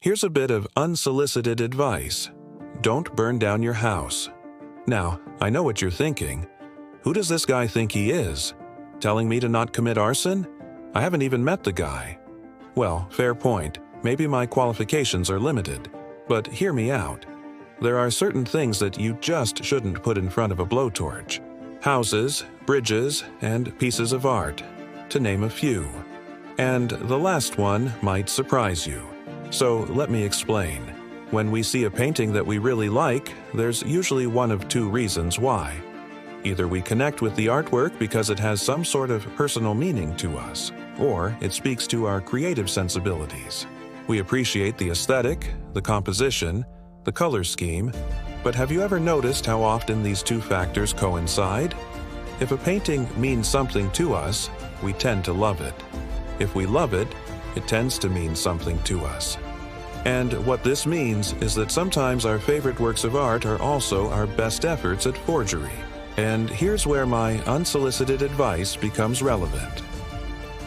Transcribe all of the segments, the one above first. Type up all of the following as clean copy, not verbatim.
Here's a bit of unsolicited advice. Don't burn down your house. Now, I know what you're thinking. Who does this guy think he is? Telling me to not commit arson? I haven't even met the guy. Well, fair point. Maybe my qualifications are limited. But hear me out. There are certain things that you just shouldn't put in front of a blowtorch. Houses, bridges, and pieces of art, to name a few. And the last one might surprise you. So let me explain. When we see a painting that we really like, there's usually one of two reasons why. Either we connect with the artwork because it has some sort of personal meaning to us, or it speaks to our creative sensibilities. We appreciate the aesthetic, the composition, the color scheme, but have you ever noticed how often these two factors coincide? If a painting means something to us, we tend to love it. If we love it, it tends to mean something to us. And what this means is that sometimes our favorite works of art are also our best efforts at forgery. And here's where my unsolicited advice becomes relevant.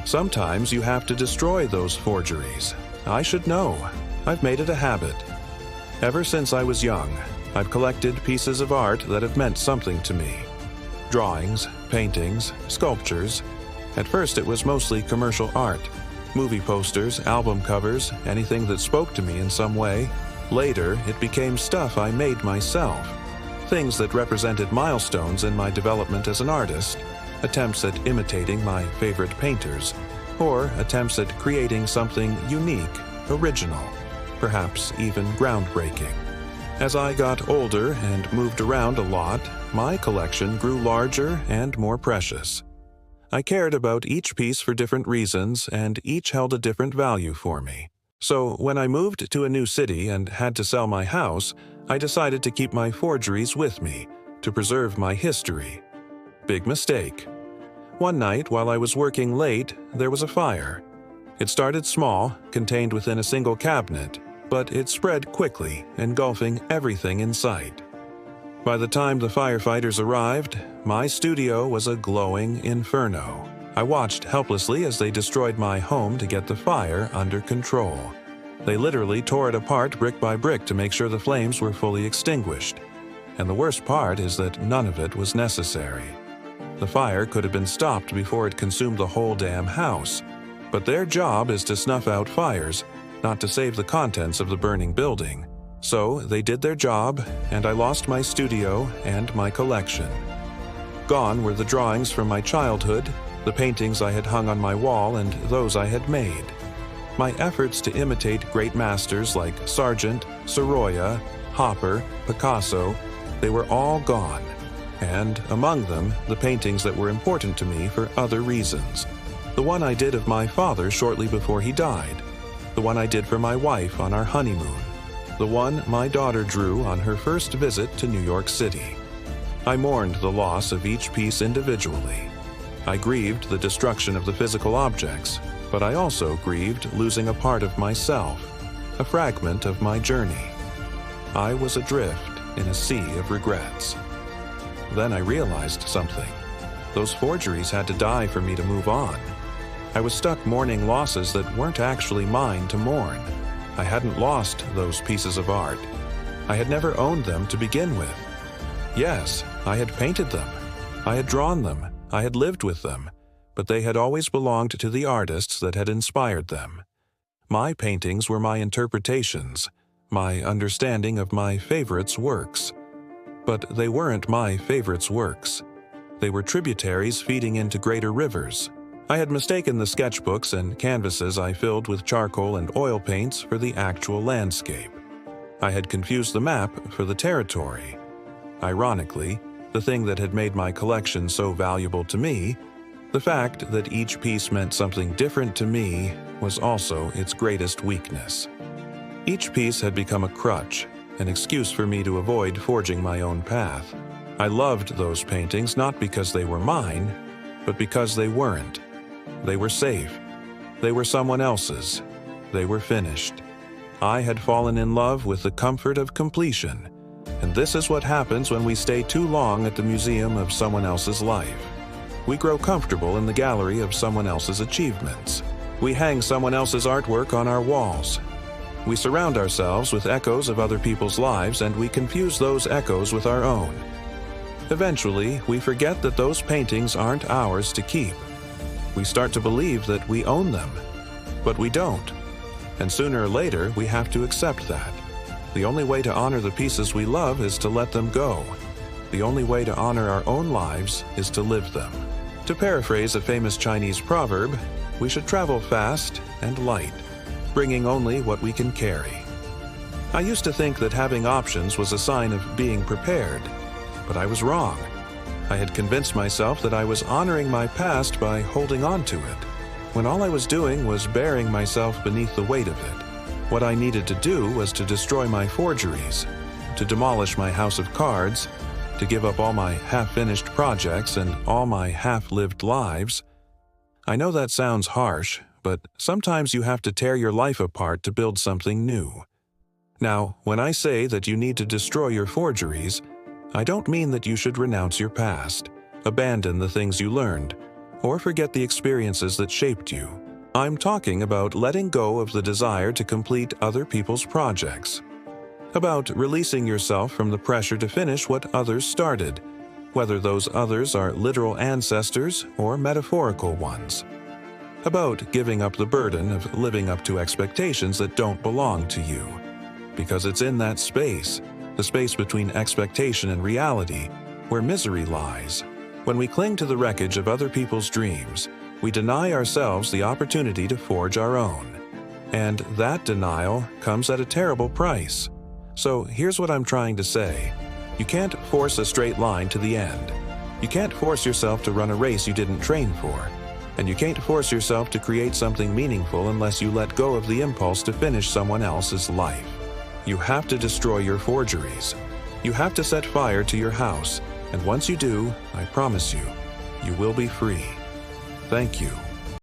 Sometimes you have to destroy those forgeries. I should know. I've made it a habit. Ever since I was young, I've collected pieces of art that have meant something to me. Drawings, paintings, sculptures. At first it was mostly commercial art. Movie posters, album covers, anything that spoke to me in some way. Later, it became stuff I made myself. Things that represented milestones in my development as an artist, attempts at imitating my favorite painters, or attempts at creating something unique, original, perhaps even groundbreaking. As I got older and moved around a lot, my collection grew larger and more precious. I cared about each piece for different reasons, and each held a different value for me. So when I moved to a new city and had to sell my house, I decided to keep my forgeries with me, to preserve my history. Big mistake. One night, while I was working late, there was a fire. It started small, contained within a single cabinet, but it spread quickly, engulfing everything in sight. By the time the firefighters arrived, my studio was a glowing inferno. I watched helplessly as they destroyed my home to get the fire under control. They literally tore it apart brick by brick to make sure the flames were fully extinguished. And the worst part is that none of it was necessary. The fire could have been stopped before it consumed the whole damn house. But their job is to snuff out fires, not to save the contents of the burning building. So they did their job, and I lost my studio and my collection. Gone were the drawings from my childhood, the paintings I had hung on my wall, and those I had made. My efforts to imitate great masters like Sargent, Sorolla, Hopper, Picasso, they were all gone. And among them, the paintings that were important to me for other reasons. The one I did of my father shortly before he died. The one I did for my wife on our honeymoon. The one my daughter drew on her first visit to New York City. I mourned the loss of each piece individually. I grieved the destruction of the physical objects, but I also grieved losing a part of myself, a fragment of my journey. I was adrift in a sea of regrets. Then I realized something. Those forgeries had to die for me to move on. I was stuck mourning losses that weren't actually mine to mourn. I hadn't lost those pieces of art. I had never owned them to begin with. Yes, I had painted them. I had drawn them. I had lived with them. But they had always belonged to the artists that had inspired them. My paintings were my interpretations, my understanding of my favorites' works. But they weren't my favorites' works. They were tributaries feeding into greater rivers. I had mistaken the sketchbooks and canvases I filled with charcoal and oil paints for the actual landscape. I had confused the map for the territory. Ironically, the thing that had made my collection so valuable to me, the fact that each piece meant something different to me, was also its greatest weakness. Each piece had become a crutch, an excuse for me to avoid forging my own path. I loved those paintings not because they were mine, but because they weren't. They were safe. They were someone else's. They were finished. I had fallen in love with the comfort of completion, and this is what happens when we stay too long at the museum of someone else's life. We grow comfortable in the gallery of someone else's achievements. We hang someone else's artwork on our walls. We surround ourselves with echoes of other people's lives, and we confuse those echoes with our own. Eventually, we forget that those paintings aren't ours to keep. We start to believe that we own them, but we don't. And sooner or later, we have to accept that. The only way to honor the pieces we love is to let them go. The only way to honor our own lives is to live them. To paraphrase a famous Chinese proverb, we should travel fast and light, bringing only what we can carry. I used to think that having options was a sign of being prepared, but I was wrong. I had convinced myself that I was honoring my past by holding on to it, when all I was doing was burying myself beneath the weight of it. What I needed to do was to destroy my forgeries, to demolish my house of cards, to give up all my half-finished projects and all my half-lived lives. I know that sounds harsh, but sometimes you have to tear your life apart to build something new. Now, when I say that you need to destroy your forgeries, I don't mean that you should renounce your past, abandon the things you learned, or forget the experiences that shaped you. I'm talking about letting go of the desire to complete other people's projects, about releasing yourself from the pressure to finish what others started, whether those others are literal ancestors or metaphorical ones, about giving up the burden of living up to expectations that don't belong to you, because it's in that space, the space between expectation and reality, where misery lies. When we cling to the wreckage of other people's dreams, we deny ourselves the opportunity to forge our own. And that denial comes at a terrible price. So here's what I'm trying to say. You can't force a straight line to the end. You can't force yourself to run a race you didn't train for. And you can't force yourself to create something meaningful unless you let go of the impulse to finish someone else's life. You have to destroy your forgeries. You have to set fire to your house. And once you do, I promise you, you will be free. Thank you.